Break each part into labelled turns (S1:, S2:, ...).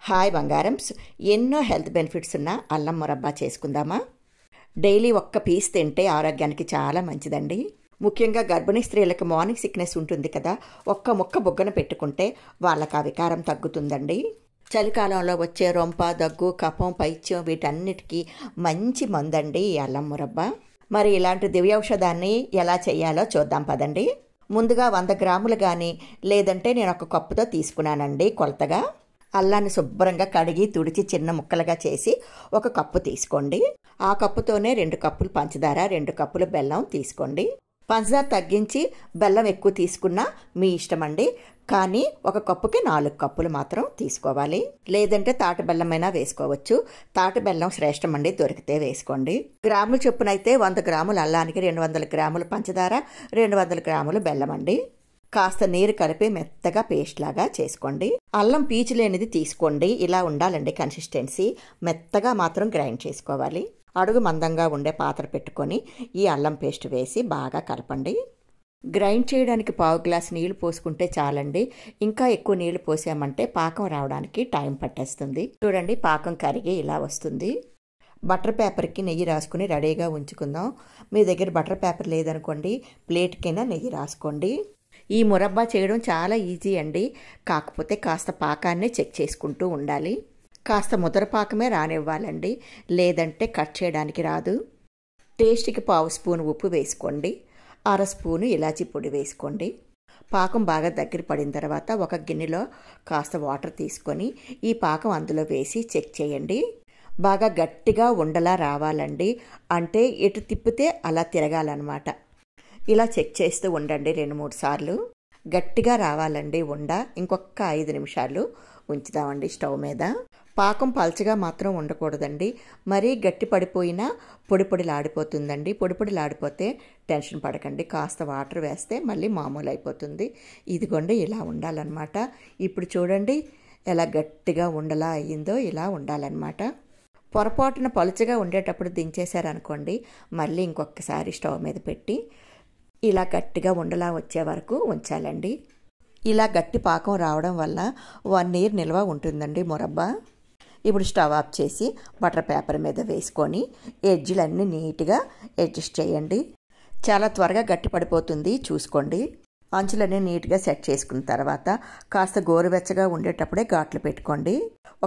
S1: Hi బంగారమ్స్, ఎన్నో health benefits ఉన్న అల్లం మురబ్బా చేసుకుందామా? డైలీ ఒక్క పీస్ తింటే ఆరోగ్యానికి చాలా మంచిదండి. ముఖ్యంగా గర్భిణీ స్త్రీలకు మార్నింగ్ సిక్నెస్ ఉంటుంది కదా, ఒక్క ముక్క బుగ్గన పెట్టుకుంటే వాళ్ళకి ఆ వికారం తగ్గుతుందండి. చలికాలంలో వచ్చే రొంప, దగ్గు, కఫం, పైత్యం వీటన్నిటికీ మంచి మందండి ఈ అల్లం మురబ్బా. మరి ఇలాంటి దివ్యౌషధాన్ని ఎలా చేయాలో చూద్దాం పదండి. ముందుగా 100 గ్రాములు కానీ లేదంటే నేను ఒక కప్పుతో తీసుకున్నానండి కొలతగా. అల్లాన్ని శుభ్రంగా కడిగి తుడిచి చిన్న ముక్కలుగా చేసి ఒక కప్పు తీసుకోండి. ఆ కప్పుతోనే 2 కప్పులు పంచదార, 2 కప్పులు బెల్లం తీసుకోండి. పంచదార తగ్గించి బెల్లం ఎక్కువ తీసుకున్నా మీ ఇష్టం అండి. కానీ ఒక కప్పుకి 4 కప్పులు మాత్రం తీసుకోవాలి. లేదంటే తాటి బెల్లమైనా వేసుకోవచ్చు. తాటి బెల్లం శ్రేష్టం అండి, దొరికితే వేసుకోండి. గ్రాముల చొప్పున అయితే 100 గ్రాముల అల్లానికి 200 గ్రాముల పంచదార, 200 గ్రాములు బెల్లం అండి. కాస్త నీరు కలిపి మెత్తగా పేస్ట్ లాగా చేసుకోండి. అల్లం పీచు లేనిది తీసుకోండి. ఇలా ఉండాలండి కన్సిస్టెన్సీ. మెత్తగా మాత్రం గ్రైండ్ చేసుకోవాలి. అడుగు మందంగా ఉండే పాత్ర పెట్టుకొని ఈ అల్లం పేస్ట్ వేసి బాగా కలపండి. గ్రైండ్ చేయడానికి 1/2 గ్లాసు నీళ్లు పోసుకుంటే చాలండి. ఇంకా ఎక్కువ నీళ్లు పోసామంటే పాకం రావడానికి టైం పట్టేస్తుంది. చూడండి, పాకం కరిగి ఇలా వస్తుంది. బటర్ పేపర్కి నెయ్యి రాసుకుని రెడీగా ఉంచుకుందాం. మీ దగ్గర బటర్ పేపర్ లేదనుకోండి, ప్లేట్కైనా నెయ్యి రాసుకోండి. ఈ మురబ్బా చేయడం చాలా ఈజీ అండి. కాకపోతే కాస్త పాకాన్ని చెక్ చేసుకుంటూ ఉండాలి. కాస్త ముదరపాకమే రానివ్వాలండి, లేదంటే కట్ చేయడానికి రాదు. టేస్ట్కి 1/2 స్పూన్ ఉప్పు వేసుకోండి. 1/2 స్పూను ఇలాచీ పొడి వేసుకోండి. పాకం బాగా దగ్గర పడిన తర్వాత ఒక గిన్నెలో కాస్త వాటర్ తీసుకొని ఈ పాకం అందులో వేసి చెక్ చేయండి. బాగా గట్టిగా ఉండలా రావాలండి. అంటే ఎటు తిప్పితే అలా తిరగాలన్నమాట. ఇలా చెక్ చేస్తూ ఉండండి 2-3 సార్లు. గట్టిగా రావాలండి ఉండ. ఇంకొక 5 నిమిషాలు ఉంచుదామండి స్టవ్ మీద. పాకం పల్చగా మాత్రం ఉండకూడదండి. మరీ గట్టి పడిపోయినా పొడిలాడిపోతుందండి. పొడిలాడిపోతే టెన్షన్ పడకండి. కాస్త వాటర్ వేస్తే మళ్ళీ మామూలు అయిపోతుంది. ఇదిగోండి, ఇలా ఉండాలన్నమాట. ఇప్పుడు చూడండి ఎలా గట్టిగా ఉండలా అయ్యిందో. ఇలా ఉండాలన్నమాట. పొరపాటున పలుచగా ఉండేటప్పుడు దించేశారనుకోండి, మళ్ళీ ఇంకొకసారి స్టవ్ మీద పెట్టి ఇలా గట్టిగా ఉండలా వచ్చే వరకు ఉంచాలండి. ఇలా గట్టి పాకం రావడం వల్ల 1 ఇయర్ నిల్వ ఉంటుందండి మురబ్బా. ఇప్పుడు స్టవ్ ఆఫ్ చేసి బటర్ పేపర్ మీద వేసుకొని ఎడ్జ్లన్నీ నీట్గా అడ్జస్ట్ చేయండి. చాలా త్వరగా గట్టి పడిపోతుంది, చూసుకోండి. అంచులన్నీ నీట్గా సెట్ చేసుకున్న తర్వాత కాస్త గోరువెచ్చగా ఉండేటప్పుడే ఘాట్లు పెట్టుకోండి.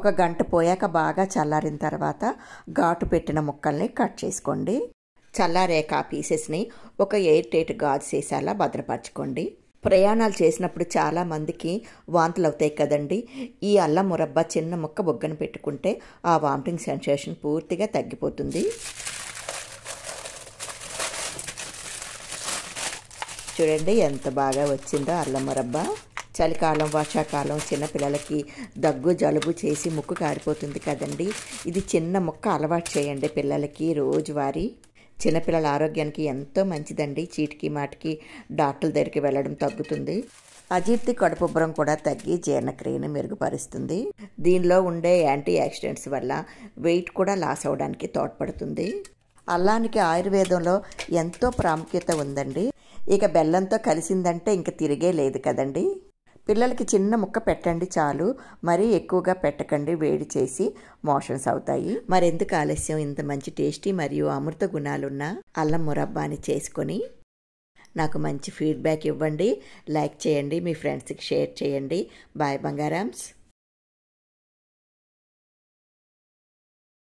S1: 1 గంట పోయాక బాగా చల్లారిన తర్వాత ఘాటు పెట్టిన ముక్కల్ని కట్ చేసుకోండి. చల్లారేక ఆ పీసెస్ని ఒక ఎయిర్ టైట్ గాజు సీసాలా భద్రపరచుకోండి. ప్రయాణాలు చేసినప్పుడు చాలా మందికి వాంతులు అవుతాయి కదండి. ఈ అల్లం మురబ్బా చిన్న ముక్క బొగ్గన పెట్టుకుంటే ఆ వామిటింగ్ సెన్సేషన్ పూర్తిగా తగ్గిపోతుంది. చూడండి ఎంత బాగా వచ్చిందో అల్లం మురబ్బా. చలికాలం, వర్షాకాలం చిన్నపిల్లలకి దగ్గు, జలుబు చేసి ముక్కు కారిపోతుంది కదండి. ఇది చిన్న ముక్క అలవాటు చేయండి పిల్లలకి రోజువారీ. చిన్నపిల్లల ఆరోగ్యానికి ఎంతో మంచిదండి. చీటికి మాటికి డాక్టర్ల దగ్గరికి వెళ్ళడం తగ్గుతుంది. అజీర్తి, కడుపుబ్బరం కూడా తగ్గి జీర్ణక్రియను మెరుగుపరుస్తుంది. దీనిలో ఉండే యాంటీ ఆక్సిడెంట్స్ వల్ల వెయిట్ కూడా లాస్ అవ్వడానికి తోడ్పడుతుంది. అల్లానికి ఆయుర్వేదంలో ఎంతో ప్రాముఖ్యత ఉందండి. ఇక బెల్లంతో కలిసిందంటే ఇంక తిరిగే లేదు కదండి. పిల్లలకి చిన్న ముక్క పెట్టండి చాలు. మరీ ఎక్కువగా పెట్టకండి, వేడి చేసి మోషన్స్ అవుతాయి. మరెందుకు ఆలస్యం, ఇంత మంచి టేస్టీ మరియు అమృత గుణాలున్న అల్లం మురబ్బాని చేసుకొని నాకు మంచి ఫీడ్బ్యాక్ ఇవ్వండి. లైక్ చేయండి, మీ ఫ్రెండ్స్కి షేర్ చేయండి. బాయ్ బంగారామ్స్.